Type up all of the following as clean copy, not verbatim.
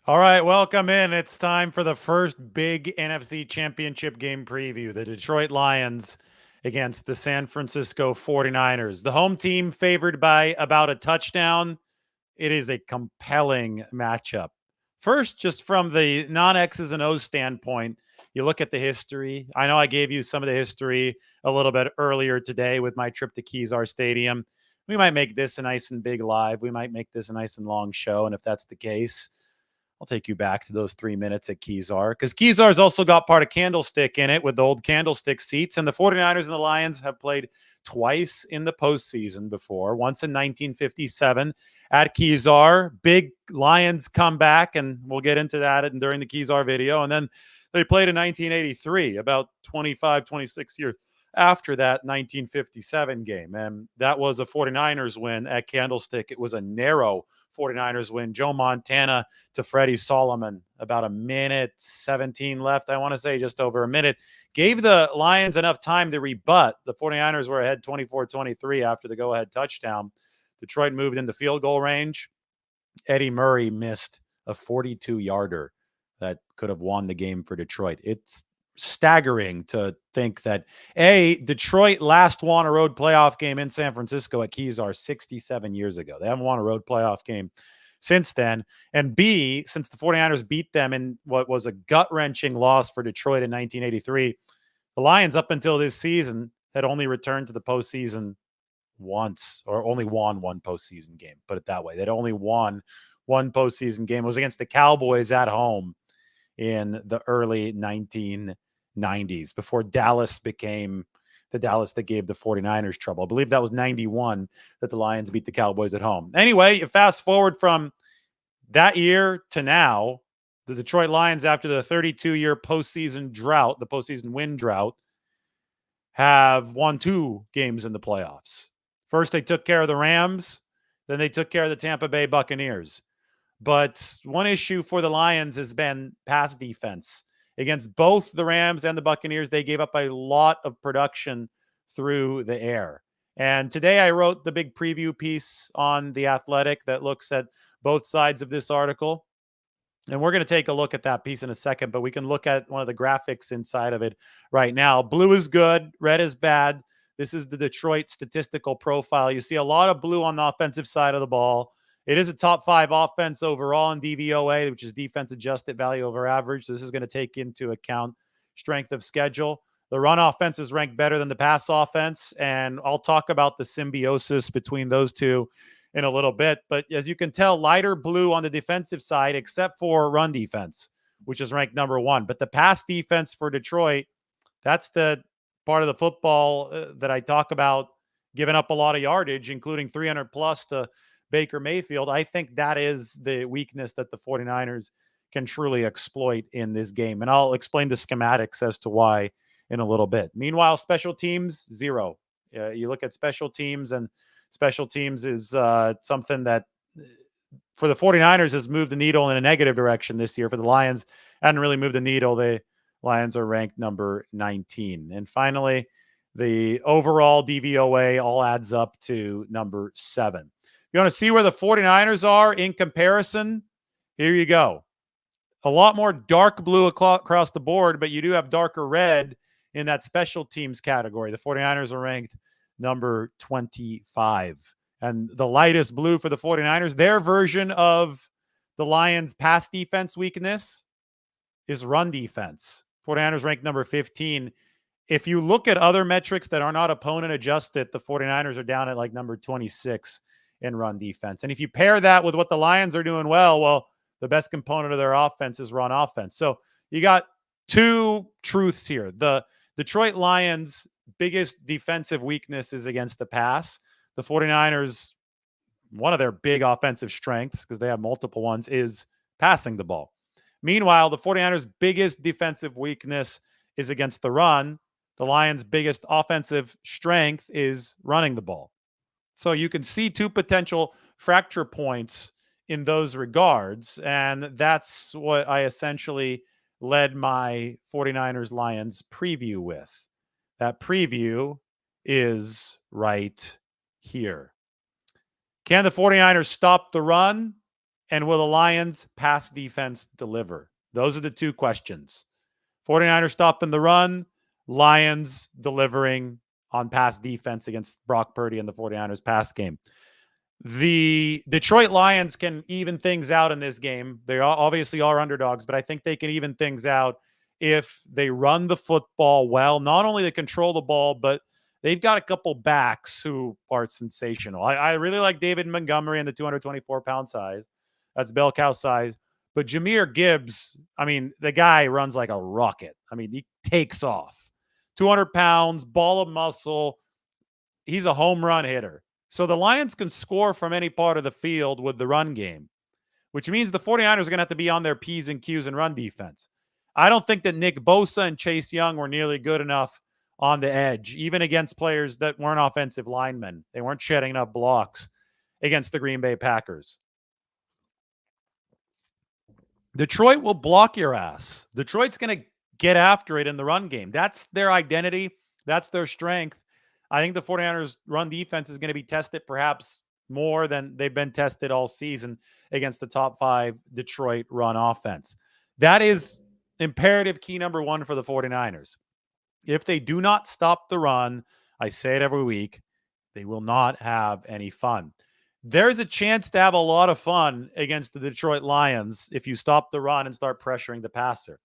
All right, welcome in. It's time for the first big NFC Championship game preview. The Detroit Lions against the San Francisco 49ers. The home team favored by about a touchdown. It is a compelling matchup. First, just from the non-X's and O's standpoint, you look at the history. I know I gave you some of the history a little bit earlier today with my trip to Kezar Stadium. We might make this a nice and big live. We might make this a nice and long show. And if that's the case, I'll take you back to those 3 minutes at Kezar, because Kezar's also got part of Candlestick in it with the old Candlestick seats. And the 49ers and the Lions have played twice in the postseason before, once in 1957 at Kezar. Big Lions comeback, and we'll get into that during the Kezar video. And then they played in 1983, about 25, 26 years after that 1957 game. And that was a 49ers win at Candlestick. It was a narrow 49ers win. Joe Montana to Freddie Solomon, about a minute 17 left. I want to say just over a minute. Gave the Lions enough time to rebut. The 49ers were ahead 24-23 after the go-ahead touchdown. Detroit moved into field goal range. Eddie Murray missed a 42-yarder that could have won the game for Detroit. It's staggering to think that Detroit last won a road playoff game in San Francisco at Kezar 67 years ago. They haven't won a road playoff game since then. And B, since the 49ers beat them in what was a gut-wrenching loss for Detroit in 1983, the Lions up until this season had only returned to the postseason once, or only won one postseason game, put it that way. They'd only won one postseason game. It was against the Cowboys at home in the early 1990s, before Dallas became the Dallas that gave the 49ers trouble. I believe that was 91 that the Lions beat the Cowboys at home. Anyway, you fast forward from that year to now, the Detroit Lions, after the 32-year postseason drought, the postseason win drought, have won 2 games in the playoffs. First, they took care of the Rams. Then they took care of the Tampa Bay Buccaneers. But one issue for the Lions has been pass defense. Against both the Rams and the Buccaneers, they gave up a lot of production through the air. And today I wrote the big preview piece on The Athletic that looks at both sides of this article. And we're going to take a look at that piece in a second, but we can look at one of the graphics inside of it right now. Blue is good, red is bad. This is the Detroit statistical profile. You see a lot of blue on the offensive side of the ball. It is a top 5 offense overall in DVOA, which is defense adjusted value over average. This is going to take into account strength of schedule. The run offense is ranked better than the pass offense, and I'll talk about the symbiosis between those two in a little bit. But as you can tell, lighter blue on the defensive side, except for run defense, which is ranked number 1. But the pass defense for Detroit, that's the part of the football that I talk about giving up a lot of yardage, including 300 plus to Baker Mayfield. I think that is the weakness that the 49ers can truly exploit in this game. And I'll explain the schematics as to why in a little bit. Meanwhile, special teams, 0. You look at special teams, and special teams is something that for the 49ers has moved the needle in a negative direction this year. For the Lions, hadn't really moved the needle. The Lions are ranked number 19. And finally, the overall DVOA all adds up to number 7. You want to see where the 49ers are in comparison? Here you go. A lot more dark blue across the board, but you do have darker red in that special teams category. The 49ers are ranked number 25. And the lightest blue for the 49ers, their version of the Lions' pass defense weakness is run defense. 49ers ranked number 15. If you look at other metrics that are not opponent adjusted, the 49ers are down at like number 26 in run defense. And if you pair that with what the Lions are doing well, the best component of their offense is run offense. So you got 2 truths here. The Detroit Lions' biggest defensive weakness is against the pass. The 49ers, one of their big offensive strengths, because they have multiple ones, is passing the ball. Meanwhile, the 49ers' biggest defensive weakness is against the run. The Lions' biggest offensive strength is running the ball. So you can see 2 potential fracture points in those regards. And that's what I essentially led my 49ers Lions preview with. That preview is right here. Can the 49ers stop the run? And will the Lions pass defense deliver? Those are the two questions. 49ers stopping the run, Lions delivering on pass defense against Brock Purdy and the 49ers pass game. The Detroit Lions can even things out in this game. They obviously are underdogs, but I think they can even things out if they run the football well. Not only they control the ball, but they've got a couple backs who are sensational. I really like David Montgomery in the 224-pound size. That's bell cow size. But Jahmyr Gibbs, I mean, the guy runs like a rocket. I mean, he takes off. 200 pounds, ball of muscle. He's a home run hitter. So the Lions can score from any part of the field with the run game, which means the 49ers are going to have to be on their P's and Q's and run defense. I don't think that Nick Bosa and Chase Young were nearly good enough on the edge, even against players that weren't offensive linemen. They weren't shedding enough blocks against the Green Bay Packers. Detroit will block your ass. Detroit's going to get after it in the run game. That's their identity. That's their strength. I think the 49ers run defense is going to be tested perhaps more than they've been tested all season against the top 5 Detroit run offense. That is imperative key number 1 for the 49ers. If they do not stop the run, I say it every week, they will not have any fun. There's a chance to have a lot of fun against the Detroit Lions if you stop the run and start pressuring the passer.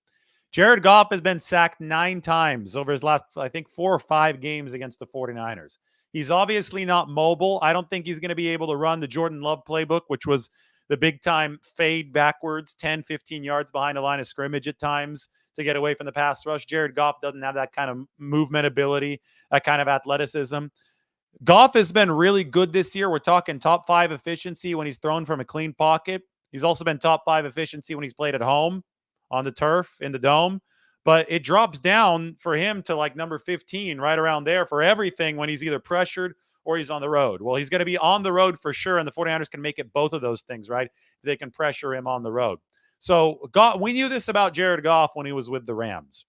Jared Goff has been sacked 9 times over his last, I think, 4 or 5 games against the 49ers. He's obviously not mobile. I don't think he's going to be able to run the Jordan Love playbook, which was the big-time fade backwards, 10, 15 yards behind the line of scrimmage at times to get away from the pass rush. Jared Goff doesn't have that kind of movement ability, that kind of athleticism. Goff has been really good this year. We're talking top 5 efficiency when he's thrown from a clean pocket. He's also been top 5 efficiency when he's played at home on the turf in the dome. But it drops down for him to like number 15, right around there for everything when he's either pressured or he's on the road. Well, he's going to be on the road for sure, and the 49ers can make it both of those things, right? They can pressure him on the road. So we knew this about Jared Goff when he was with the Rams.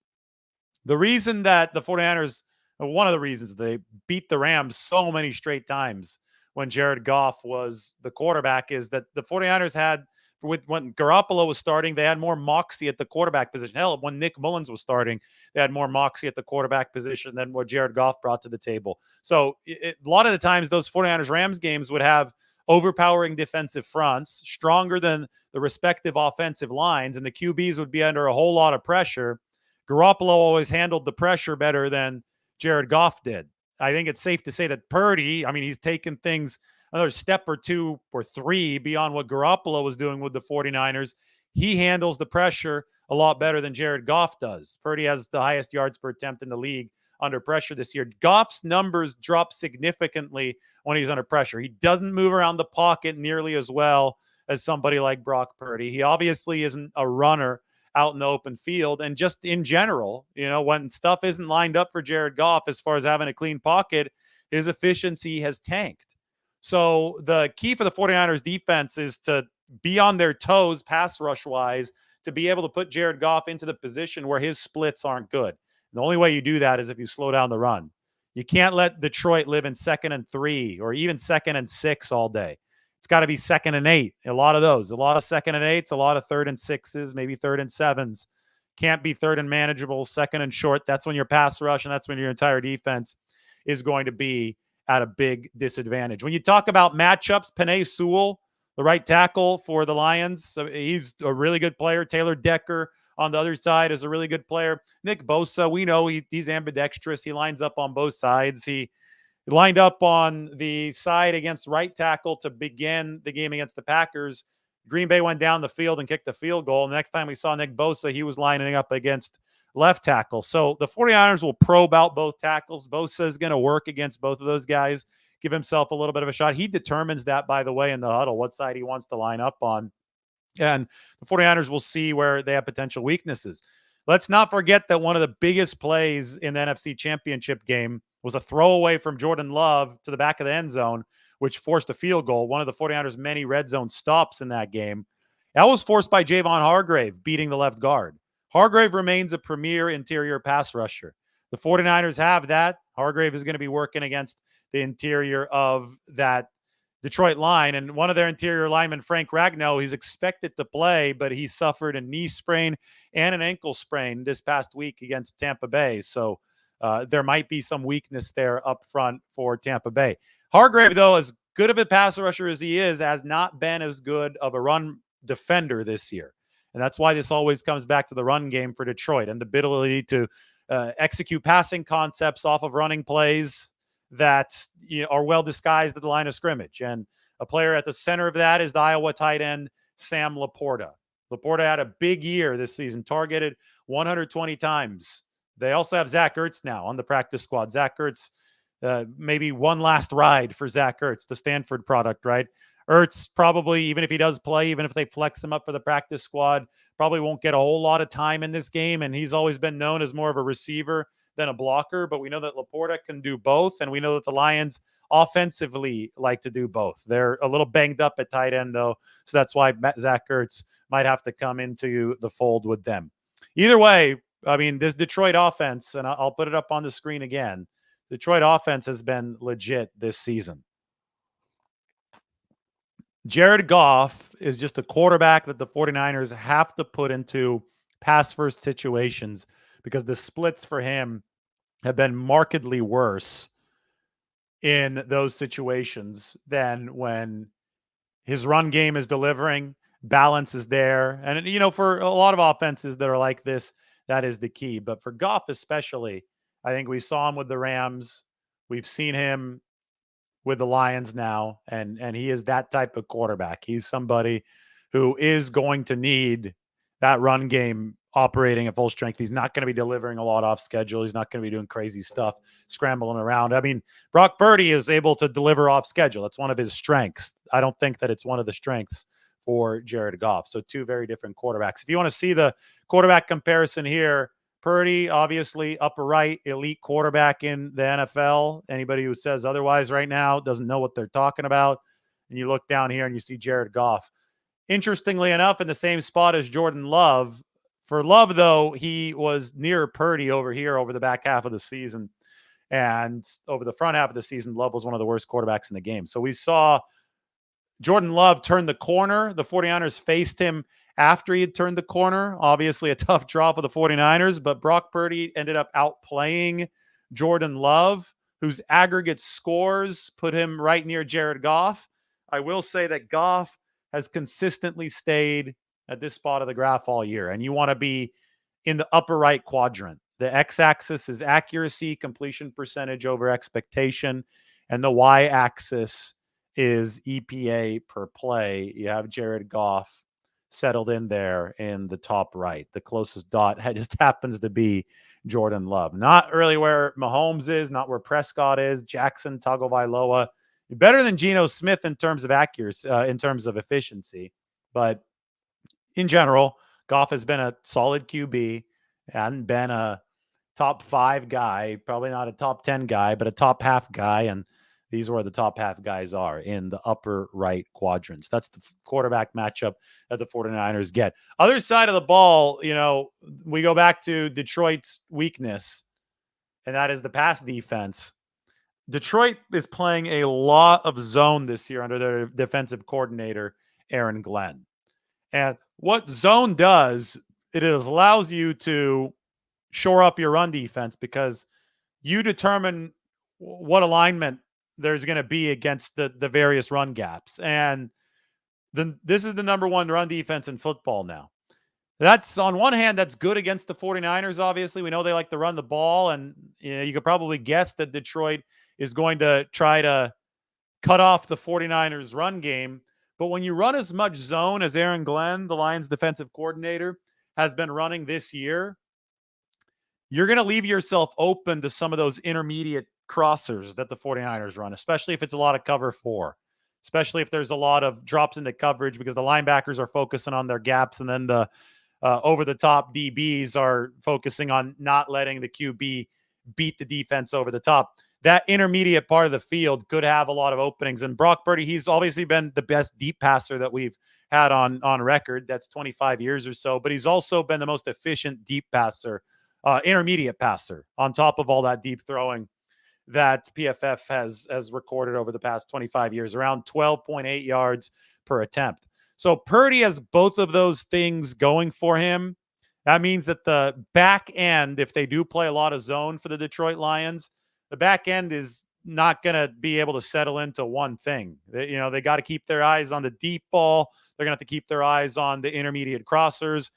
The reason that the 49ers, one of the reasons they beat the Rams so many straight times when Jared Goff was the quarterback is that the 49ers had, when Garoppolo was starting, they had more moxie at the quarterback position. Hell, when Nick Mullins was starting, they had more moxie at the quarterback position than what Jared Goff brought to the table. So a lot of the times those 49ers-Rams games would have overpowering defensive fronts, stronger than the respective offensive lines, and the QBs would be under a whole lot of pressure. Garoppolo always handled the pressure better than Jared Goff did. I think it's safe to say that Purdy, I mean, he's taken things another step or 2 or 3 beyond what Garoppolo was doing with the 49ers. He handles the pressure a lot better than Jared Goff does. Purdy has the highest yards per attempt in the league under pressure this year. Goff's numbers drop significantly when he's under pressure. He doesn't move around the pocket nearly as well as somebody like Brock Purdy. He obviously isn't a runner out in the open field. And just in general, when stuff isn't lined up for Jared Goff as far as having a clean pocket, his efficiency has tanked. So the key for the 49ers defense is to be on their toes pass rush wise to be able to put Jared Goff into the position where his splits aren't good. And the only way you do that is if you slow down the run. You can't let Detroit live in 2nd and 3 or even 2nd and 6 all day. It's got to be 2nd and 8. A lot of those, a lot of 2nd and 8s, a lot of 3rd and 6s, maybe 3rd and 7s. Can't be 3rd and manageable, 2nd and short. That's when your pass rush and that's when your entire defense is going to be at a big disadvantage. When you talk about matchups, Penei Sewell, the right tackle for the Lions, he's a really good player. Taylor Decker on the other side is a really good player. Nick Bosa, we know he's ambidextrous. He lines up on both sides. He lined up on the side against right tackle to begin the game against the Packers. Green Bay went down the field and kicked the field goal. The next time we saw Nick Bosa, he was lining up against left tackle. So the 49ers will probe out both tackles. Bosa is going to work against both of those guys, give himself a little bit of a shot. He determines that, by the way, in the huddle, what side he wants to line up on. And the 49ers will see where they have potential weaknesses. Let's not forget that one of the biggest plays in the NFC Championship game was a throwaway from Jordan Love to the back of the end zone, which forced a field goal. One of the 49ers' many red zone stops in that game. That was forced by Javon Hargrave beating the left guard. Hargrave remains a premier interior pass rusher. The 49ers have that. Hargrave is going to be working against the interior of that Detroit line. And one of their interior linemen, Frank Ragnow, he's expected to play, but he suffered a knee sprain and an ankle sprain this past week against Tampa Bay. So there might be some weakness there up front for Tampa Bay. Hargrave, though, as good of a pass rusher as he is, has not been as good of a run defender this year. And that's why this always comes back to the run game for Detroit and the ability to execute passing concepts off of running plays that are well disguised at the line of scrimmage. And a player at the center of that is the Iowa tight end, Sam Laporta. Laporta had a big year this season, targeted 120 times. They also have Zach Ertz now on the practice squad. Zach Ertz, maybe one last ride for Zach Ertz, the Stanford product, right? Ertz probably, even if he does play, even if they flex him up for the practice squad, probably won't get a whole lot of time in this game. And he's always been known as more of a receiver than a blocker. But we know that Laporta can do both. And we know that the Lions offensively like to do both. They're a little banged up at tight end, though. So that's why Zach Ertz might have to come into the fold with them. Either way, I mean, this Detroit offense, and I'll put it up on the screen again, Detroit offense has been legit this season. Jared Goff is just a quarterback that the 49ers have to put into pass-first situations because the splits for him have been markedly worse in those situations than when his run game is delivering, balance is there. And, for a lot of offenses that are like this, that is the key. But for Goff especially, I think we saw him with the Rams. We've seen him with the Lions now, and he is that type of quarterback. He's somebody who is going to need that run game operating at full strength. He's not going to be delivering a lot off schedule. He's not going to be doing crazy stuff, scrambling around. I mean, Brock Purdy is able to deliver off schedule. That's one of his strengths. I don't think that it's one of the strengths for Jared Goff. So two very different quarterbacks. If you want to see the quarterback comparison here, Purdy, obviously, upper right, elite quarterback in the NFL. Anybody who says otherwise right now doesn't know what they're talking about. And you look down here and you see Jared Goff. Interestingly enough, in the same spot as Jordan Love. For Love, though, he was near Purdy over here over the back half of the season. And over the front half of the season, Love was one of the worst quarterbacks in the game. So we saw Jordan Love turn the corner. The 49ers faced him after he had turned the corner. Obviously a tough draw for the 49ers, but Brock Purdy ended up outplaying Jordan Love, whose aggregate scores put him right near Jared Goff. I will say that Goff has consistently stayed at this spot of the graph all year, and you want to be in the upper right quadrant. The x-axis is accuracy, completion percentage over expectation, and the y-axis is EPA per play. You have Jared Goff settled in there in the top right. The closest dot just happens to be Jordan Love. Not really where Mahomes is, not where Prescott is, Jackson, Tagovailoa. Better than Geno Smith in terms of accuracy, in terms of efficiency. But in general, Goff has been a solid QB and been a top 5 guy, probably not a top 10 guy, but a top half guy. And these are where the top half guys are, in the upper right quadrants. That's the quarterback matchup that the 49ers get. Other side of the ball, we go back to Detroit's weakness, and that is the pass defense. Detroit is playing a lot of zone this year under their defensive coordinator, Aaron Glenn. And what zone does, it allows you to shore up your run defense because you determine what alignment there's going to be against the various run gaps. And this is the number one run defense in football now. That's, on one hand, that's good against the 49ers, obviously. We know they like to run the ball, and you could probably guess that Detroit is going to try to cut off the 49ers run game. But when you run as much zone as Aaron Glenn, the Lions defensive coordinator, has been running this year, you're going to leave yourself open to some of those intermediate crossers that the 49ers run, especially if it's a lot of cover 4, especially if there's a lot of drops into coverage because the linebackers are focusing on their gaps, and then the over-the-top DBs are focusing on not letting the QB beat the defense over the top. That intermediate part of the field could have a lot of openings. And Brock Purdy, he's obviously been the best deep passer that we've had on record. That's 25 years or so. But he's also been the most efficient deep passer, intermediate passer, on top of all that deep throwing that PFF has recorded over the past 25 years, around 12.8 yards per attempt. So Purdy has both of those things going for him. That means that the back end, if they do play a lot of zone for the Detroit Lions, the back end is not going to be able to settle into one thing. They got to keep their eyes on the deep ball. They're going to have to keep their eyes on the intermediate crossers.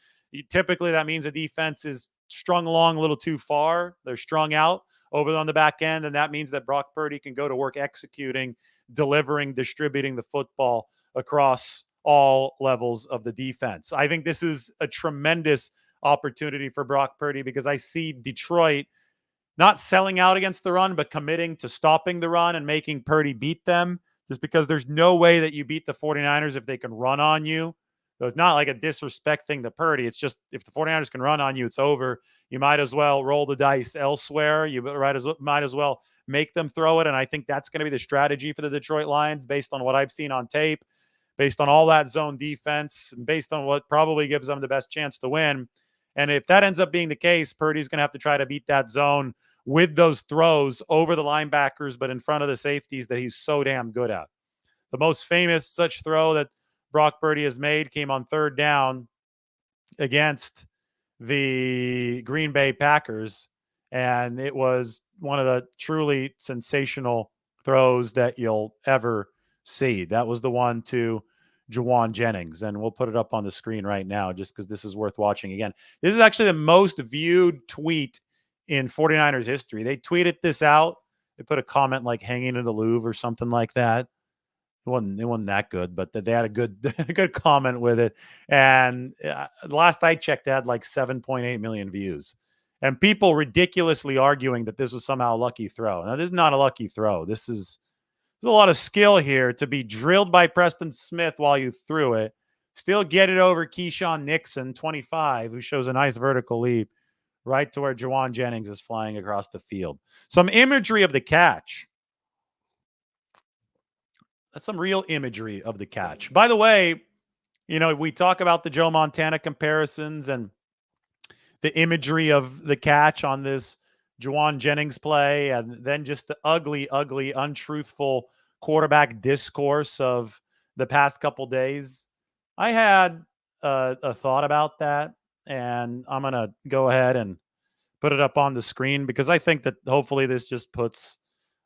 Typically, that means the defense is strung along a little too far. They're strung out over on the back end, and that means that Brock Purdy can go to work executing, delivering, distributing the football across all levels of the defense. I think this is a tremendous opportunity for Brock Purdy because I see Detroit not selling out against the run, but committing to stopping the run and making Purdy beat them, just because there's no way that you beat the 49ers if they can run on you. So it's not like a disrespect thing to Purdy. It's just if the 49ers can run on you, it's over. You might as well roll the dice elsewhere. You might as well make them throw it. And I think that's going to be the strategy for the Detroit Lions based on what I've seen on tape, based on all that zone defense, based on what probably gives them the best chance to win. And if that ends up being the case, Purdy's going to have to try to beat that zone with those throws over the linebackers, but in front of the safeties that he's so damn good at. The most famous such throw that Brock Purdy has made came on third down against the Green Bay Packers, and it was one of the truly sensational throws that you'll ever see. That was the one to Juwan Jennings, and we'll put it up on the screen right now just because this is worth watching again. This is actually the most viewed tweet in 49ers history. They tweeted this out. They put a comment like hanging in the Louvre or something like that. It wasn't that good, but they had a good comment with it. And last I checked, they had like 7.8 million views. And people ridiculously arguing that this was somehow a lucky throw. Now, this is not a lucky throw. There's a lot of skill here to be drilled by Preston Smith while you threw it. Still get it over Keyshawn Nixon, 25, who shows a nice vertical leap right to where Juwan Jennings is flying across the field. Some imagery of the catch. That's some real imagery of the catch. By the way, we talk about the Joe Montana comparisons and the imagery of the catch on this Juwan Jennings play, and then just the ugly, untruthful quarterback discourse of the past couple days. I had a thought about that, and I'm going to go ahead and put it up on the screen because I think that hopefully this just puts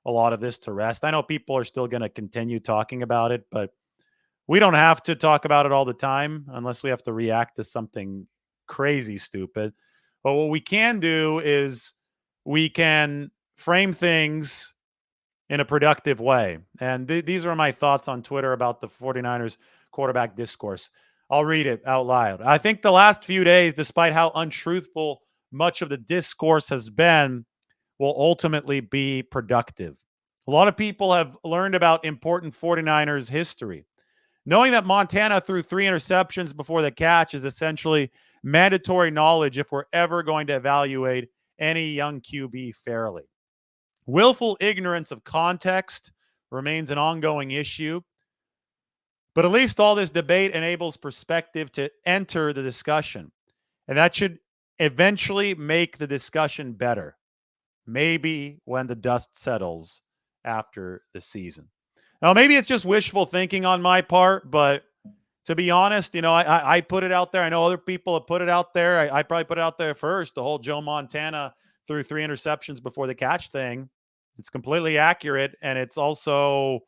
a lot of this to rest. I know people are still going to continue talking about it, but we don't have to talk about it all the time unless we have to react to something crazy stupid. But what we can do is we can frame things in a productive way. And these are my thoughts on Twitter about the 49ers quarterback discourse. I'll read it out loud. I think the last few days, despite how untruthful much of the discourse has been, will ultimately be productive. A lot of people have learned about important 49ers history. Knowing that Montana threw 3 interceptions before the catch is essentially mandatory knowledge if we're ever going to evaluate any young QB fairly. Willful ignorance of context remains an ongoing issue, but at least all this debate enables perspective to enter the discussion, and that should eventually make the discussion better. Maybe when the dust settles after the season. Now, maybe it's just wishful thinking on my part, but to be honest, I put it out there. I know other people have put it out there. I probably put it out there first, the whole Joe Montana threw 3 interceptions before the catch thing. It's completely accurate, and it's also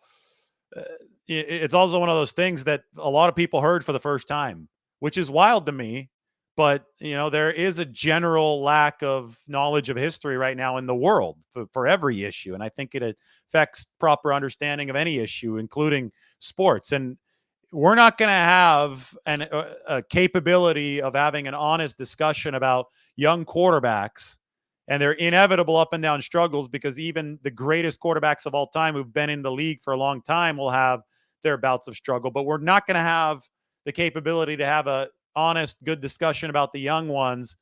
one of those things that a lot of people heard for the first time, which is wild to me. But, there is a general lack of knowledge of history right now in the world for every issue. And I think it affects proper understanding of any issue, including sports. And we're not going to have a capability of having an honest discussion about young quarterbacks and their inevitable up and down struggles, because even the greatest quarterbacks of all time who've been in the league for a long time will have their bouts of struggle. But we're not going to have the capability to have a honest, good discussion about the young ones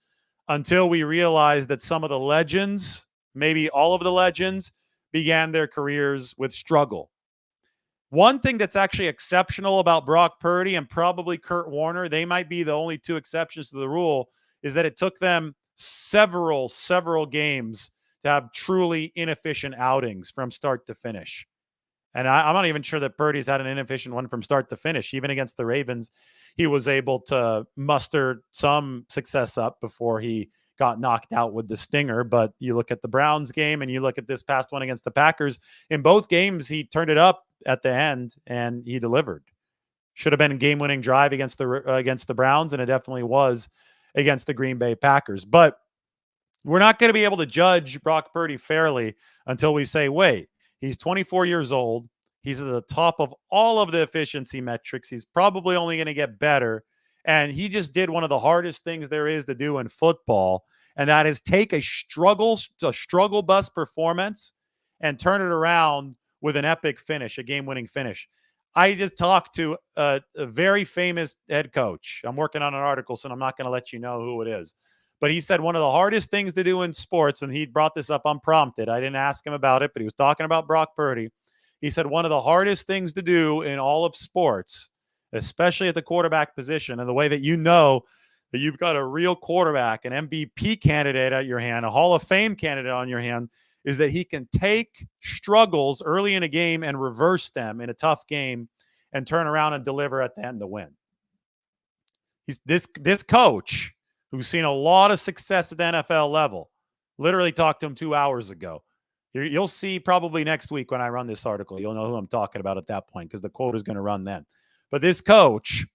until we realize that some of the legends, maybe all of the legends, began their careers with struggle. One thing that's actually exceptional about Brock Purdy and probably Kurt Warner, they might be the only 2 exceptions to the rule, is that it took them several games to have truly inefficient outings from start to finish. And I'm not even sure that Purdy's had an inefficient one from start to finish. Even against the Ravens, he was able to muster some success up before he got knocked out with the stinger. But you look at the Browns game and you look at this past one against the Packers, in both games, he turned it up at the end and he delivered. Should have been a game-winning drive against the Browns, and it definitely was against the Green Bay Packers. But we're not going to be able to judge Brock Purdy fairly until we say, wait, he's 24 years old. He's at the top of all of the efficiency metrics. He's probably only going to get better. And he just did one of the hardest things there is to do in football, and that is take a struggle bus performance and turn it around with an epic finish, a game-winning finish. I just talked to a very famous head coach. I'm working on an article, so I'm not going to let you know who it is. But he said one of the hardest things to do in sports, and he brought this up unprompted. I didn't ask him about it, but he was talking about Brock Purdy. He said one of the hardest things to do in all of sports, especially at the quarterback position, and the way that you know that you've got a real quarterback, an MVP candidate at your hand, a Hall of Fame candidate on your hand, is that he can take struggles early in a game and reverse them in a tough game and turn around and deliver at the end to win. He's this coach who's seen a lot of success at the NFL level. Literally talked to him 2 hours ago. You'll see probably next week when I run this article. You'll know who I'm talking about at that point because the quote is going to run then. But this coach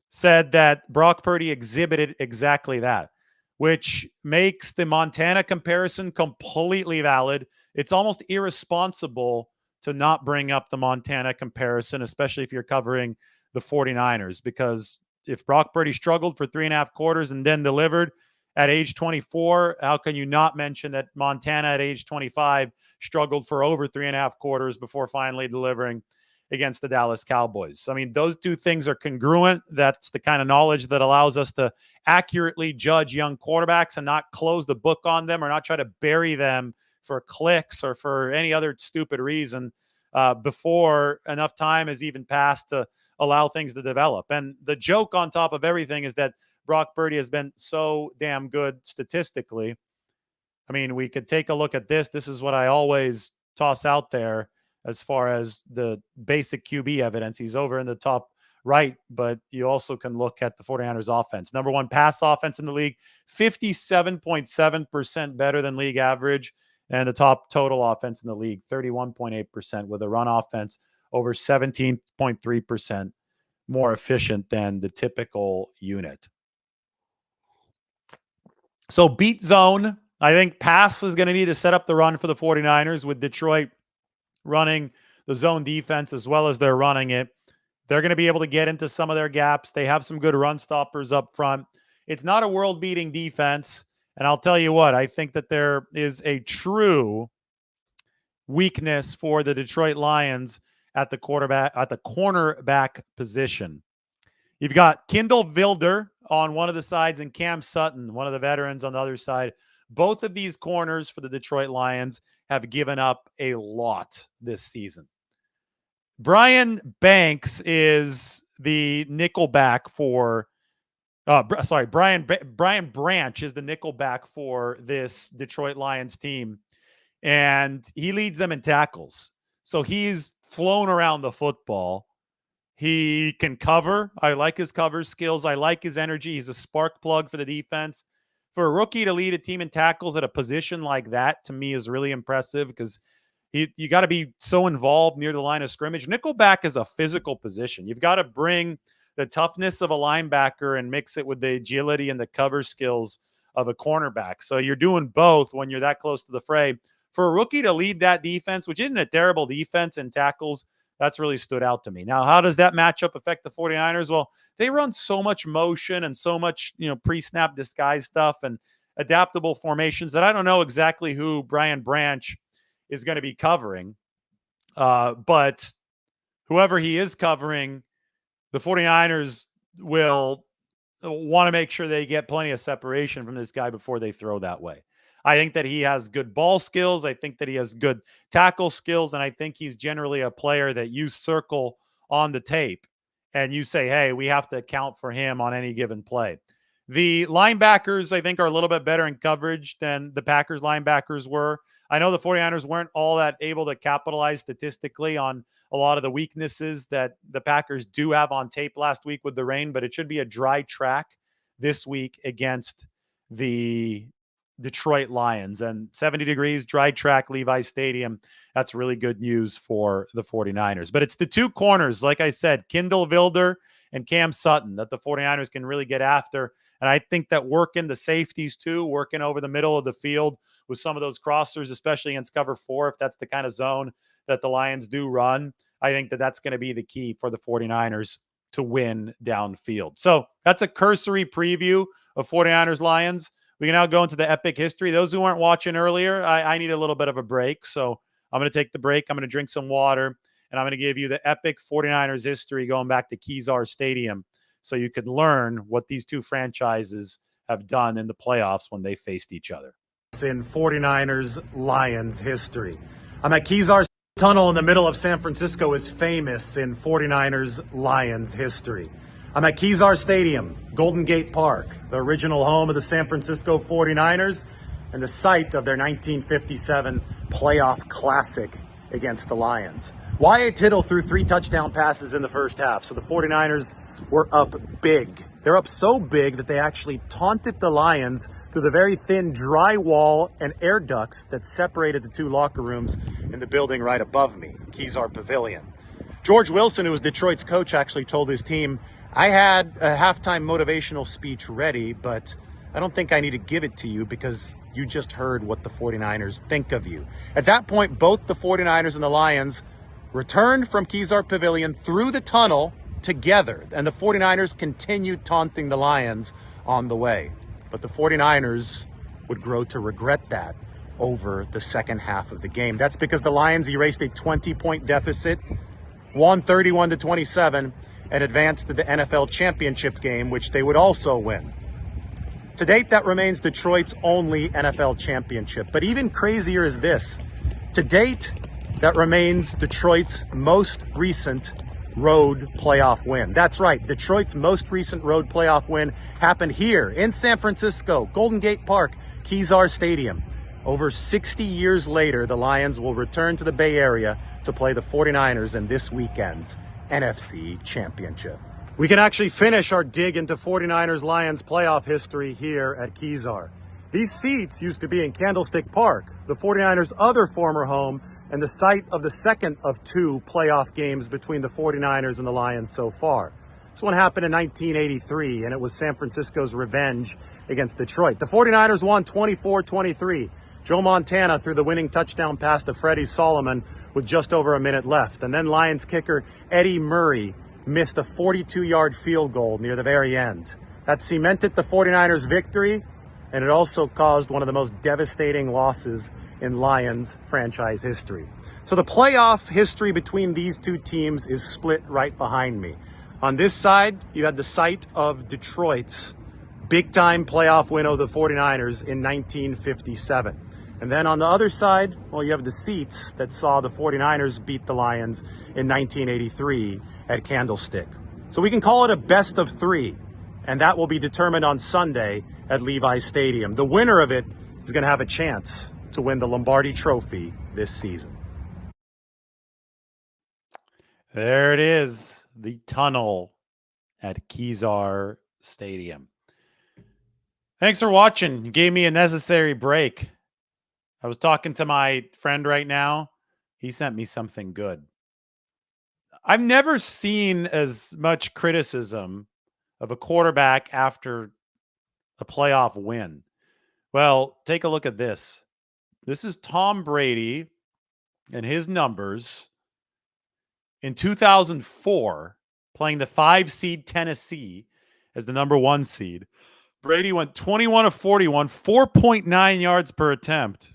said that Brock Purdy exhibited exactly that, which makes the Montana comparison completely valid. It's almost irresponsible to not bring up the Montana comparison, especially if you're covering the 49ers, because if Brock Purdy struggled for 3.5 quarters and then delivered at age 24, how can you not mention that Montana at age 25 struggled for over 3.5 quarters before finally delivering against the Dallas Cowboys? I mean, those two things are congruent. That's the kind of knowledge that allows us to accurately judge young quarterbacks and not close the book on them or not try to bury them for clicks or for any other stupid reason before enough time has even passed to allow things to develop. And the joke on top of everything is that Brock Purdy has been so damn good statistically. I mean, we could take a look at this. This is what I always toss out there as far as the basic QB evidence. He's over in the top right, but you also can look at the 49ers offense. Number one pass offense in the league, 57.7% better than league average. And the top total offense in the league, 31.8%, with a run offense over 17.3% more efficient than the typical unit. So beat zone, I think pass is going to need to set up the run for the 49ers with Detroit running the zone defense as well as they're running it. They're going to be able to get into some of their gaps. They have some good run stoppers up front. It's not a world-beating defense. And I'll tell you what, I think that there is a true weakness for the Detroit Lions at the cornerback position. You've got Kendall Vilder on one of the sides and Cam Sutton, one of the veterans, on the other side. Both of these corners for the Detroit Lions have given up a lot this season. Brian Banks is the nickelback for Brian Branch is the nickelback for this Detroit Lions team, and he leads them in tackles. So he's flown around the football. He can cover. I like his cover skills. I like his energy. He's a spark plug for the defense. For a rookie to lead a team in tackles at a position like that, to me, is really impressive because you got to be so involved near the line of scrimmage. Nickelback is a physical position. You've got to bring the toughness of a linebacker and mix it with the agility and the cover skills of a cornerback. So you're doing both when you're that close to the fray. For a rookie to lead that defense, which isn't a terrible defense in tackles, that's really stood out to me. Now, how does that matchup affect the 49ers? Well, they run so much motion and so much, pre-snap disguise stuff and adaptable formations that I don't know exactly who Brian Branch is going to be covering. But whoever he is covering, the 49ers will want to make sure they get plenty of separation from this guy before they throw that way. I think that he has good ball skills. I think that he has good tackle skills. And I think he's generally a player that you circle on the tape and you say, hey, we have to account for him on any given play. The linebackers, I think, are a little bit better in coverage than the Packers linebackers were. I know the 49ers weren't all that able to capitalize statistically on a lot of the weaknesses that the Packers do have on tape last week with the rain, but it should be a dry track this week against the Detroit Lions. And 70 degrees, dry track, Levi Stadium. That's really good news for the 49ers. But it's the two corners, like I said, Kindle Vilder and Cam Sutton, that the 49ers can really get after. And I think that working the safeties too, working over the middle of the field with some of those crossers, especially against cover 4, if that's the kind of zone that the Lions do run, I think that that's going to be the key for the 49ers to win downfield. So that's a cursory preview of 49ers Lions. We can now go into the epic history. Those who weren't watching earlier, I need a little bit of a break. So I'm going to take the break. I'm going to drink some water, and I'm going to give you the epic 49ers history going back to Kezar Stadium so you can learn what these two franchises have done in the playoffs when they faced each other. It's in 49ers Lions history. I'm at Kezar Tunnel in the middle of San Francisco is famous in 49ers Lions history. I'm at Kezar Stadium, Golden Gate Park, the original home of the San Francisco 49ers and the site of their 1957 playoff classic against the Lions. Wyatt Tittle threw 3 touchdown passes in the first half, so the 49ers were up big. They're up so big that they actually taunted the Lions through the very thin drywall and air ducts that separated the 2 locker rooms in the building right above me, Kezar Pavilion. George Wilson, who was Detroit's coach, actually told his team, I had a halftime motivational speech ready, but I don't think I need to give it to you because you just heard what the 49ers think of you. At that point, both the 49ers and the Lions returned from Kezar Pavilion through the tunnel together, and the 49ers continued taunting the Lions on the way. But the 49ers would grow to regret that over the second half of the game. That's because the Lions erased a 20-point deficit, won 31-27, and advanced to the NFL championship game, which they would also win. To date, that remains Detroit's only NFL championship. But even crazier is this. To date, that remains Detroit's most recent road playoff win. That's right. Detroit's most recent road playoff win happened here in San Francisco, Golden Gate Park, Kezar Stadium. Over 60 years later, the Lions will return to the Bay Area to play the 49ers in this weekend's NFC Championship. We can actually finish our dig into 49ers Lions playoff history here at Kezar. These seats used to be in Candlestick Park, the 49ers' other former home, and the site of the second of 2 playoff games between the 49ers and the Lions so far. This one happened in 1983, and it was San Francisco's revenge against Detroit. The 49ers won 24-23. Joe Montana threw the winning touchdown pass to Freddie Solomon with just over a minute left. And then Lions kicker Eddie Murray missed a 42-yard field goal near the very end. That cemented the 49ers' victory, and it also caused one of the most devastating losses in Lions franchise history. So the playoff history between these two teams is split right behind me. On this side, you had the site of Detroit's big-time playoff win over the 49ers in 1957. And then on the other side, well, you have the seats that saw the 49ers beat the Lions in 1983 at Candlestick. So we can call it a best of 3, and that will be determined on Sunday at Levi Stadium. The winner of it is going to have a chance to win the Lombardi Trophy this season. There it is, the tunnel at Kezar Stadium. Thanks for watching. You gave me a necessary break. I was talking to my friend right now. He sent me something good. I've never seen as much criticism of a quarterback after a playoff win. Well, take a look at this. This is Tom Brady and his numbers in 2004, playing the 5 seed Tennessee as the number 1 seed. Brady went 21 of 41, 4.9 yards per attempt.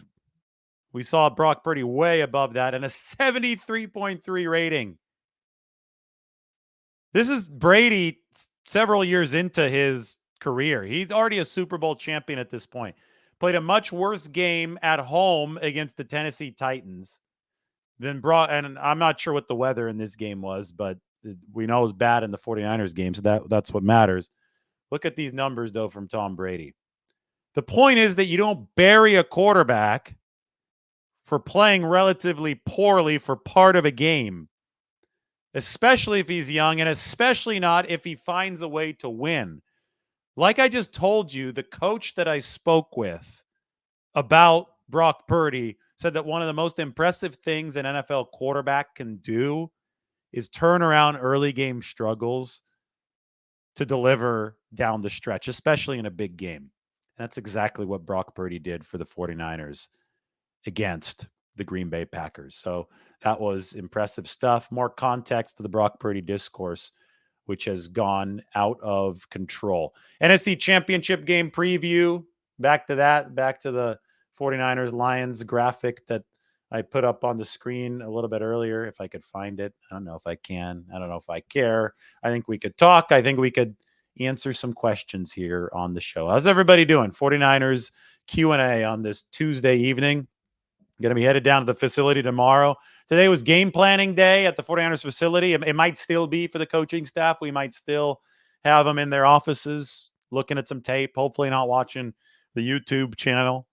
We saw Brock Purdy way above that and a 73.3 rating. This is Brady several years into his career. He's already a Super Bowl champion at this point. Played a much worse game at home against the Tennessee Titans than and I'm not sure what the weather in this game was, but we know it was bad in the 49ers game, so that's what matters. Look at these numbers, though, from Tom Brady. The point is that you don't bury a quarterback for playing relatively poorly for part of a game, especially if he's young, and especially not if he finds a way to win. Like I just told you, the coach that I spoke with about Brock Purdy said that one of the most impressive things an NFL quarterback can do is turn around early game struggles to deliver down the stretch, especially in a big game. And that's exactly what Brock Purdy did for the 49ers against the Green Bay Packers. So that was impressive stuff. More context to the Brock Purdy discourse, which has gone out of control. NFC Championship game preview. Back to that, back to the 49ers Lions graphic that I put up on the screen a little bit earlier, if I could find it. I don't know if I can. I don't know if I care. I think we could talk. I think we could answer some questions here on the show. How's everybody doing? 49ers Q&A on this Tuesday evening. Going to be headed down to the facility tomorrow. Today was game planning day at the 49ers facility. It might still be for the coaching staff. We might still have them in their offices looking at some tape, hopefully not watching the YouTube channel,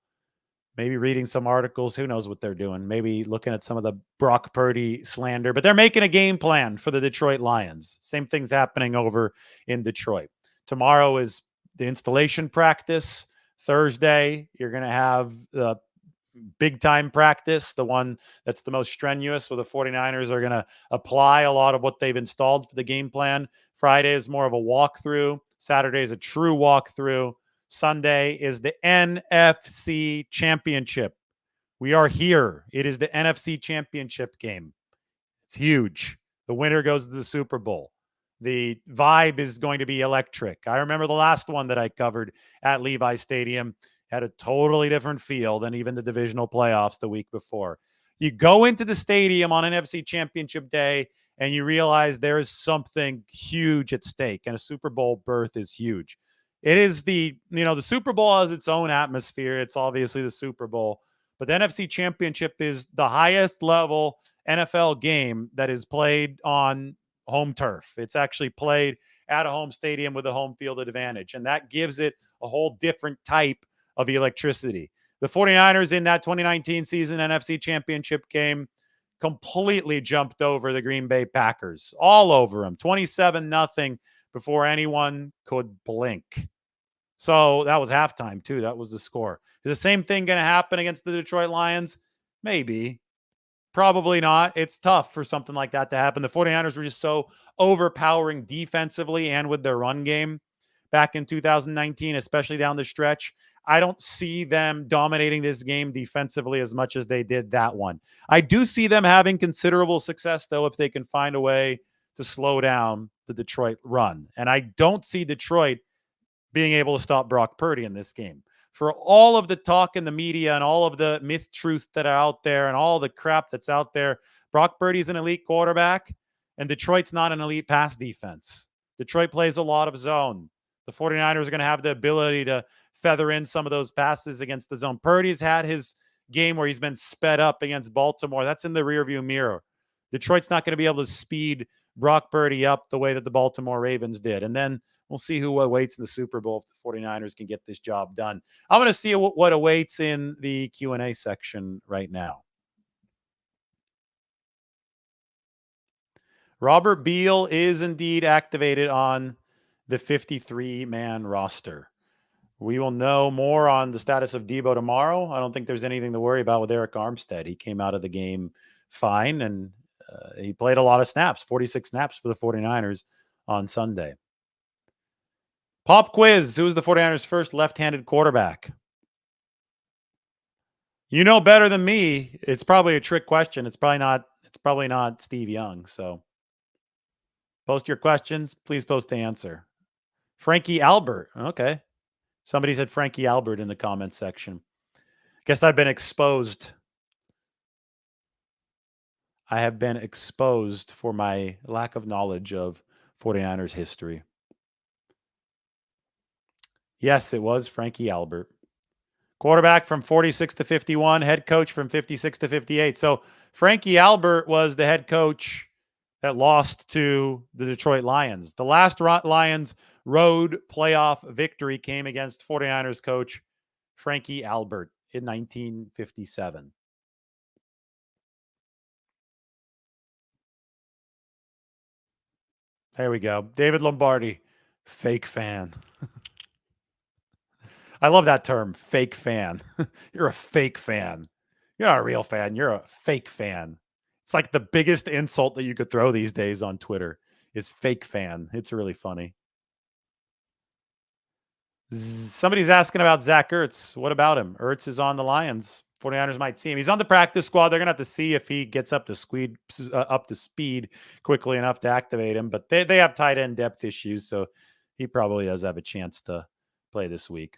maybe reading some articles. Who knows what they're doing? Maybe looking at some of the Brock Purdy slander. But they're making a game plan for the Detroit Lions. Same thing's happening over in Detroit. Tomorrow is the installation practice. Thursday, you're going to have the big time practice, the one that's the most strenuous, so the 49ers are going to apply a lot of what they've installed for the game plan. Friday is more of a walkthrough. Saturday is a true walkthrough. Sunday is the NFC Championship. We are here. It is the NFC Championship game. It's huge. The winner goes to the Super Bowl. The vibe is going to be electric. I remember the last one that I covered at Levi Stadium had a totally different feel than even the divisional playoffs the week before. You go into the stadium on NFC Championship Day and you realize there is something huge at stake, and a Super Bowl berth is huge. It is the Super Bowl has its own atmosphere. It's obviously the Super Bowl, but the NFC Championship is the highest level NFL game that is played on home turf. It's actually played at a home stadium with a home field advantage, and that gives it a whole different type of electricity. The 49ers in that 2019 season NFC Championship game completely jumped over the Green Bay Packers, all over them, 27-0 before anyone could blink. So that was halftime too. That was the score. Is the same thing going to happen against the Detroit Lions? Maybe. Probably not. It's tough for something like that to happen. The 49ers were just so overpowering defensively and with their run game back in 2019, especially down the stretch. I don't see them dominating this game defensively as much as they did that one. I do see them having considerable success, though, if they can find a way to slow down the Detroit run. And I don't see Detroit being able to stop Brock Purdy in this game. For all of the talk in the media and all of the myth truth that are out there and all the crap that's out there, Brock Purdy's an elite quarterback, and Detroit's not an elite pass defense. Detroit plays a lot of zone. The 49ers are going to have the ability to feather in some of those passes against the zone. Purdy's had his game where he's been sped up against Baltimore. That's in the rearview mirror. Detroit's not going to be able to speed Brock Purdy up the way that the Baltimore Ravens did. And then we'll see who awaits in the Super Bowl if the 49ers can get this job done. I'm going to see what awaits in the Q&A section right now. Robert Beal is indeed activated on the 53-man roster. We will know more on the status of Debo tomorrow. I don't think there's anything to worry about with Eric Armstead. He came out of the game fine, and he played a lot of snaps, 46 snaps for the 49ers on Sunday. Pop quiz. Who was the 49ers' first left-handed quarterback? You know better than me. It's probably a trick question. It's probably not Steve Young. So post your questions. Please post the answer. Frankie Albert. Okay. Somebody said Frankie Albert in the comments section. Guess I've been exposed. I have been exposed for my lack of knowledge of 49ers history. Yes, it was Frankie Albert. Quarterback from 46 to 51, head coach from 56 to 58. So Frankie Albert was the head coach that lost to the Detroit Lions. The last Lions road playoff victory came against 49ers coach Frankie Albert in 1957. There we go. David Lombardi, fake fan. I love that term, fake fan. You're a fake fan. You're not a real fan. You're a fake fan. It's like the biggest insult that you could throw these days on Twitter is fake fan. It's really funny. Somebody's asking about Zach Ertz. What about him? Ertz is on the Lions. 49ers might see him. He's on the practice squad. They're going to have to see if he gets up to speed quickly enough to activate him. But they have tight end depth issues, so he probably does have a chance to play this week.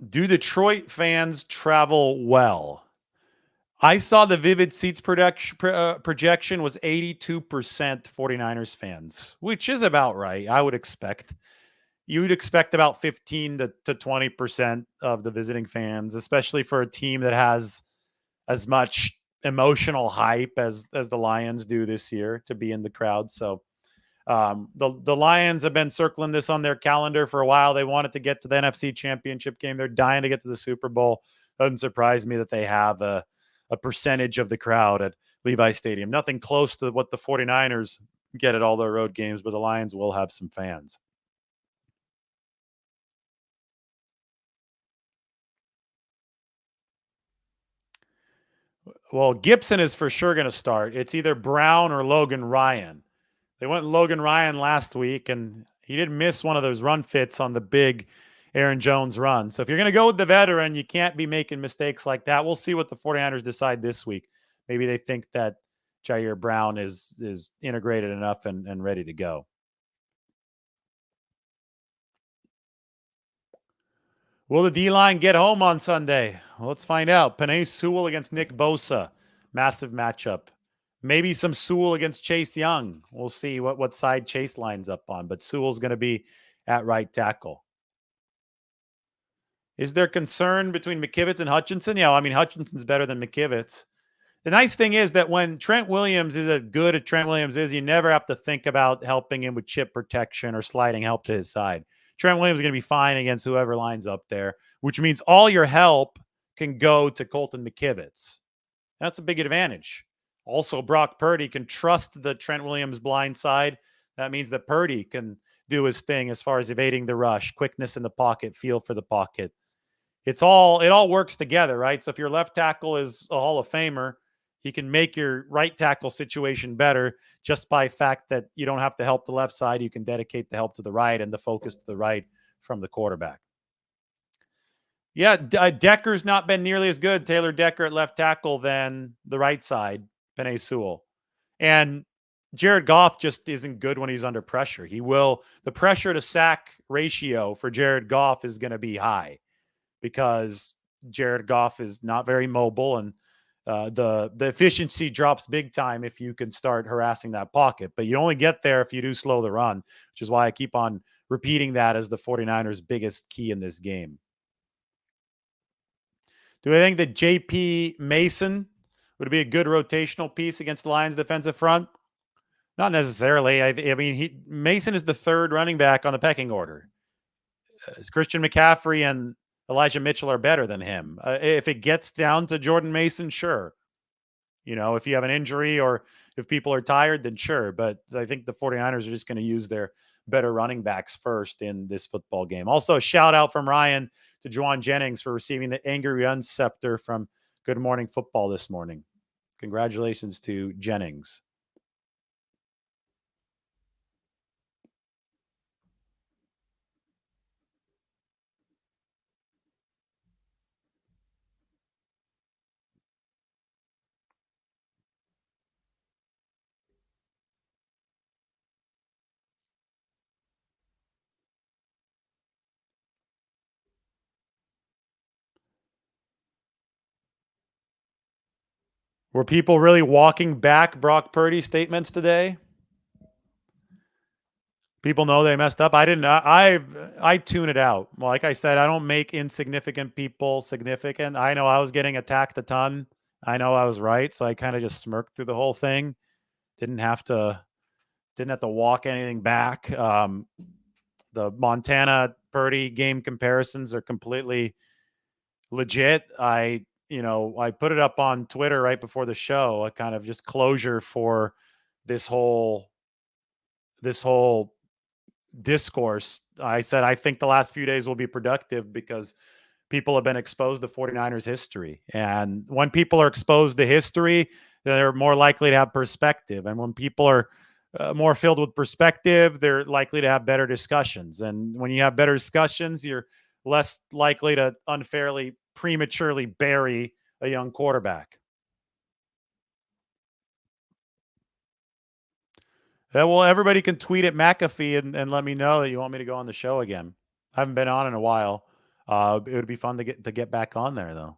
Do Detroit fans travel well? I saw the Vivid Seats projection was 82% 49ers fans, which is about right. I would expect. You would expect about 15 to 20% of the visiting fans, especially for a team that has as much emotional hype as the Lions do this year, to be in the crowd. So the Lions have been circling this on their calendar for a while. They wanted to get to the NFC Championship game. They're dying to get to the Super Bowl. Doesn't surprise me that they have a percentage of the crowd at Levi Stadium. Nothing close to what the 49ers get at all their road games, but the Lions will have some fans. Well, Gibson is for sure going to start. It's either Brown or Logan Ryan. They went Logan Ryan last week, and he didn't miss one of those run fits on the big Aaron Jones run. So if you're going to go with the veteran, you can't be making mistakes like that. We'll see what the 49ers decide this week. Maybe they think that Jair Brown is integrated enough and ready to go. Will the D-line get home on Sunday? Well, let's find out. Penei Sewell against Nick Bosa. Massive matchup. Maybe some Sewell against Chase Young. We'll see what side Chase lines up on, but Sewell's going to be at right tackle. Is there concern between McKivitz and Hutchinson? Yeah, I mean, Hutchinson's better than McKivitz. The nice thing is that when Trent Williams is as good as Trent Williams is, you never have to think about helping him with chip protection or sliding help to his side. Trent Williams is going to be fine against whoever lines up there, which means all your help can go to Colton McKivitz. That's a big advantage. Also, Brock Purdy can trust the Trent Williams blind side. That means that Purdy can do his thing as far as evading the rush, quickness in the pocket, feel for the pocket. It all works together, right? So if your left tackle is a Hall of Famer, he can make your right tackle situation better just by fact that you don't have to help the left side. You can dedicate the help to the right and the focus to the right from the quarterback. Yeah, Decker's not been nearly as good, Taylor Decker at left tackle, than the right side, Penei Sewell. And Jared Goff just isn't good when he's under pressure. The pressure to sack ratio for Jared Goff is going to be high because Jared Goff is not very mobile, and the efficiency drops big time if you can start harassing that pocket. But you only get there if you do slow the run, which is why I keep on repeating that as the 49ers' biggest key in this game. Do I think that JP Mason would be a good rotational piece against the Lions' defensive front? Not necessarily. I mean, Mason is the third running back on the pecking order. Christian McCaffrey and Elijah Mitchell are better than him. If it gets down to Jordan Mason, sure. If you have an injury or if people are tired, then sure. But I think the 49ers are just going to use their better running backs first in this football game. Also, a shout out from Ryan to Juwan Jennings for receiving the Angry Run Scepter from Good Morning Football this morning. Congratulations to Jennings. Were people really walking back Brock Purdy statements today? People know they messed up. I didn't. I tune it out. Like I said, I don't make insignificant people significant. I know I was getting attacked a ton. I know I was right, so I kind of just smirked through the whole thing. Didn't have to. Didn't have to walk anything back. The Montana Purdy game comparisons are completely legit. I put it up on Twitter right before the show. A kind of just closure for this whole discourse. I said I think the last few days will be productive because people have been exposed to 49ers history. And when people are exposed to history, they're more likely to have perspective. And when people are more filled with perspective, they're likely to have better discussions. And when you have better discussions, you're less likely to unfairly, prematurely bury a young quarterback. Yeah, well, everybody can tweet at McAfee and let me know that you want me to go on the show again. I haven't been on in a while. It would be fun to get back on there though.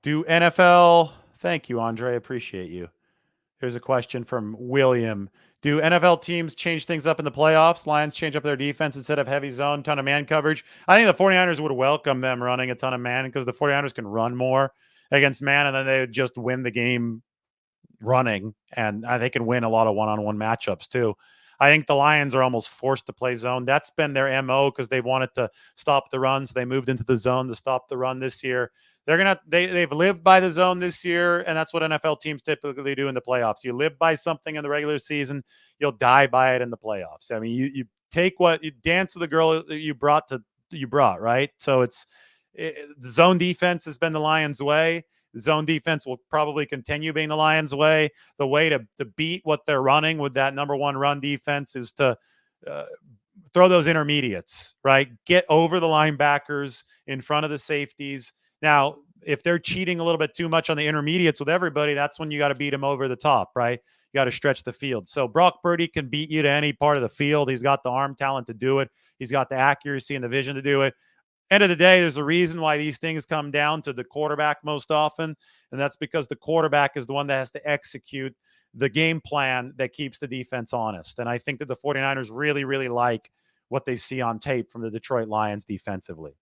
Do NFL? Thank you, Andre. Appreciate you. Here's a question from William. Do NFL teams change things up in the playoffs? Lions change up their defense instead of heavy zone, ton of man coverage. I think the 49ers would welcome them running a ton of man because the 49ers can run more against man, and then they would just win the game running, and they can win a lot of one-on-one matchups too. I think the Lions are almost forced to play zone. That's been their MO because they wanted to stop the run, so they moved into the zone to stop the run this year. They've lived by the zone this year, and that's what NFL teams typically do in the playoffs. You live by something in the regular season, you'll die by it in the playoffs. I mean, you take what you dance with the girl you brought, right? So the zone defense has been the Lions' way. The zone defense will probably continue being the Lions' way. The way to beat what they're running with that number one run defense is to uh, throw those intermediates, right? Get over the linebackers in front of the safeties. Now, if they're cheating a little bit too much on the intermediates with everybody, that's when you got to beat them over the top, right? You got to stretch the field. So Brock Purdy can beat you to any part of the field. He's got the arm talent to do it. He's got the accuracy and the vision to do it. End of the day, there's a reason why these things come down to the quarterback most often, and that's because the quarterback is the one that has to execute the game plan that keeps the defense honest. And I think that the 49ers really, really like what they see on tape from the Detroit Lions defensively.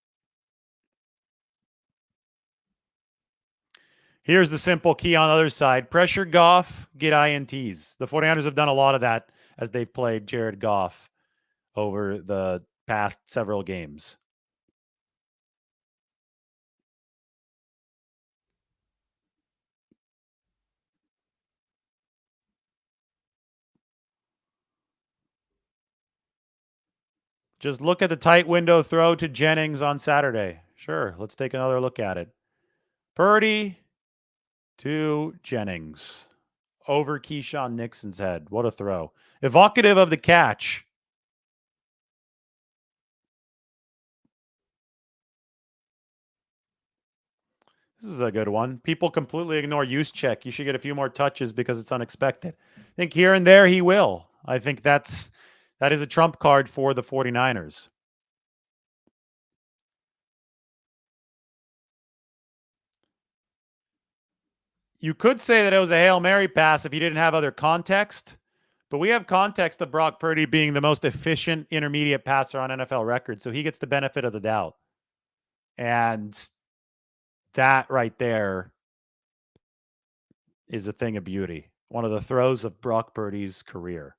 Here's the simple key on the other side. Pressure Goff, get INTs. The 49ers have done a lot of that as they've played Jared Goff over the past several games. Just look at the tight window throw to Jennings on Saturday. Sure, let's take another look at it. Purdy to Jennings over Keyshawn Nixon's head. What a throw. Evocative of the catch. This is a good one. People completely ignore use check. You should get a few more touches because it's unexpected. I think here and there he will. I think that is a trump card for the 49ers. You could say that it was a Hail Mary pass if you didn't have other context, but we have context of Brock Purdy being the most efficient intermediate passer on NFL record, so he gets the benefit of the doubt. And that right there is a thing of beauty. One of the throws of Brock Purdy's career.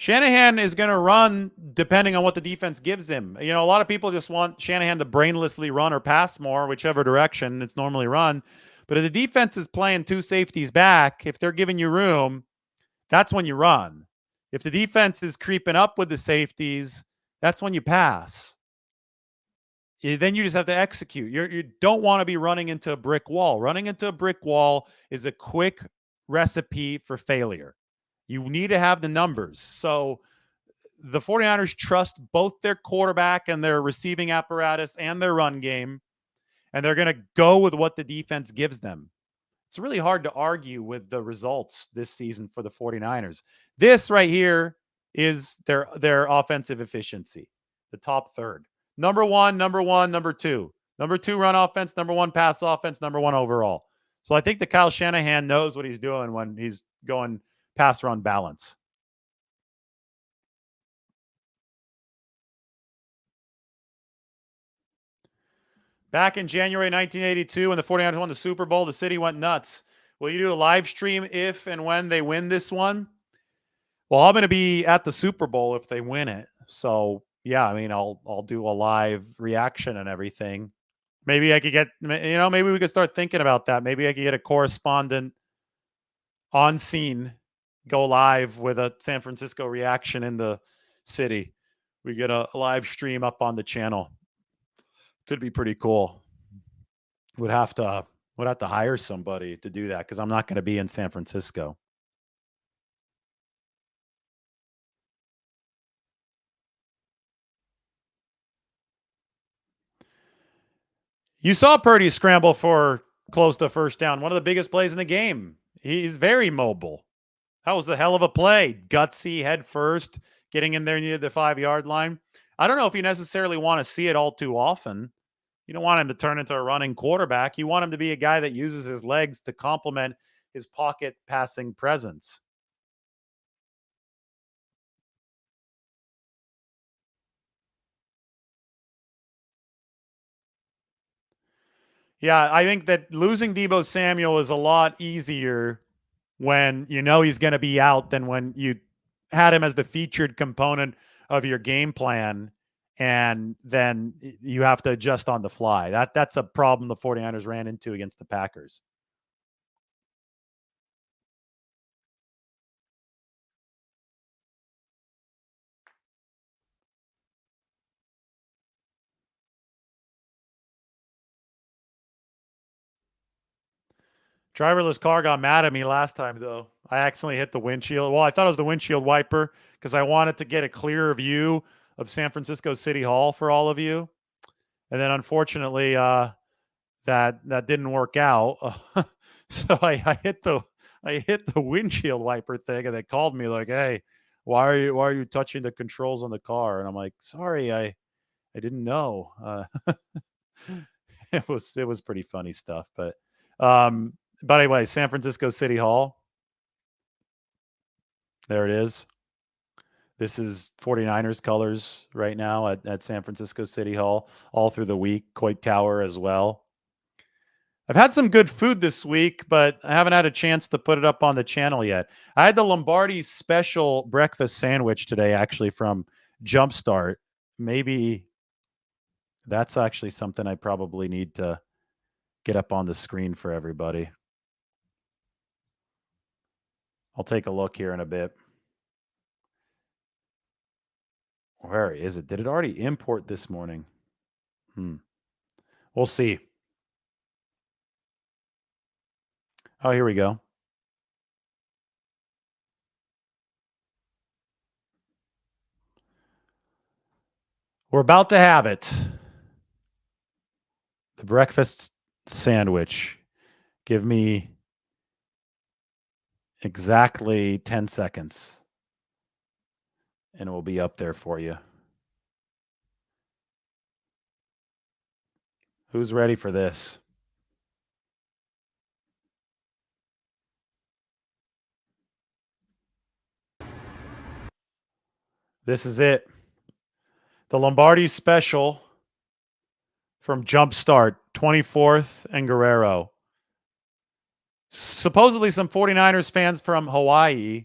Shanahan is going to run depending on what the defense gives him. You know, a lot of people just want Shanahan to brainlessly run or pass more, whichever direction it's normally run. But if the defense is playing two safeties back, if they're giving you room, that's when you run. If the defense is creeping up with the safeties, that's when you pass. Then you just have to execute. You don't want to be running into a brick wall. Running into a brick wall is a quick recipe for failure. You need to have the numbers. So the 49ers trust both their quarterback and their receiving apparatus and their run game, and they're going to go with what the defense gives them. It's really hard to argue with the results this season for the 49ers. This right here is their offensive efficiency, the top third. Number one, number one, number two. Number two run offense, number one pass offense, number one overall. So I think that Kyle Shanahan knows what he's doing when he's going pass run balance. Back in January 1982, when the 49ers won the Super Bowl, the city went nuts. Will you do a live stream if and when they win this one? Well, I'm going to be at the Super Bowl if they win it. So, yeah, I mean, I'll do a live reaction and everything. Maybe I could get, maybe we could start thinking about that. Maybe I could get a correspondent on scene, go live with a San Francisco reaction in the city. We get a live stream up on the channel. Could be pretty cool. Would have to hire somebody to do that because I'm not going to be in San Francisco. You saw Purdy scramble for close to first down. One of the biggest plays in the game. He's very mobile. That was a hell of a play. Gutsy, head first, getting in there near the 5-yard line. I don't know if you necessarily want to see it all too often. You don't want him to turn into a running quarterback. You want him to be a guy that uses his legs to complement his pocket passing presence. Yeah, I think that losing Deebo Samuel is a lot easier when you know he's going to be out than when you had him as the featured component of your game plan and then you have to adjust on the fly. That's a problem the 49ers ran into against the Packers. Driverless car got mad at me last time, though. I accidentally hit the windshield. Well, I thought it was the windshield wiper because I wanted to get a clearer view of San Francisco City Hall for all of you. And then unfortunately, that didn't work out. So I hit the windshield wiper thing, and they called me like, "Hey, why are you touching the controls on the car?" And I'm like, "Sorry, I didn't know." It was pretty funny stuff, um, but anyway, San Francisco City Hall. There it is. This is 49ers colors right now at San Francisco City Hall, all through the week. Coit Tower as well. I've had some good food this week, but I haven't had a chance to put it up on the channel yet. I had the Lombardi special breakfast sandwich today, actually, from Jumpstart. Maybe that's actually something I probably need to get up on the screen for everybody. I'll take a look here in a bit. Where is it? Did it already import this morning? We'll see. Oh, here we go. We're about to have it. The breakfast sandwich. Give me exactly 10 seconds, and it will be up there for you. Who's ready for this? This is it. The Lombardi special from Jumpstart, 24th and Guerrero. Supposedly some 49ers fans from Hawaii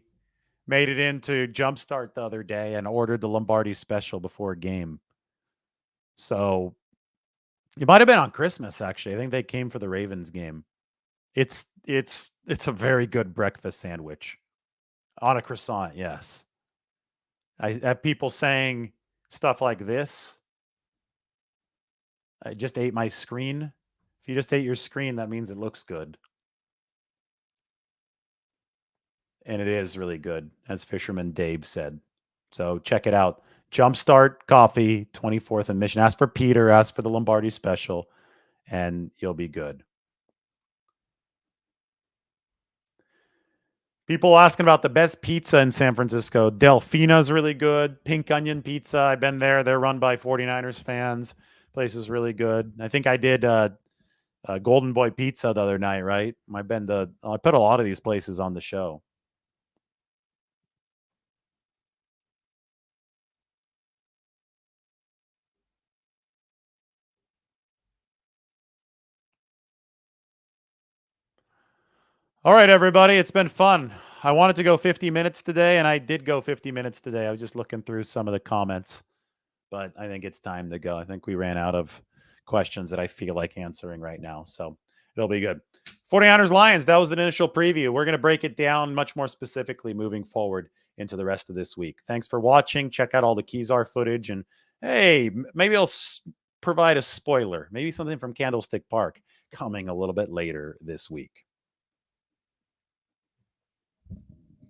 made it into Jumpstart the other day and ordered the Lombardi special before a game. So it might have been on Christmas, actually. I think they came for the Ravens game. It's a very good breakfast sandwich. On a croissant, yes. I have people saying stuff like this. I just ate my screen. If you just ate your screen, that means it looks good. And it is really good, as Fisherman Dave said. So check it out. Jumpstart Coffee, 24th and Mission. Ask for Peter, ask for the Lombardi special, and you'll be good. People asking about the best pizza in San Francisco. Delfina's really good. Pink Onion Pizza. I've been there. They're run by 49ers fans. Place is really good. I think I did Golden Boy Pizza the other night, right? I put a lot of these places on the show. All right, everybody. It's been fun. I wanted to go 50 minutes today, and I did go 50 minutes today. I was just looking through some of the comments, but I think it's time to go. I think we ran out of questions that I feel like answering right now. So it'll be good. 49ers Lions, that was an initial preview. We're going to break it down much more specifically moving forward into the rest of this week. Thanks for watching. Check out all the Kezar footage. And hey, maybe I'll provide a spoiler, maybe something from Candlestick Park coming a little bit later this week.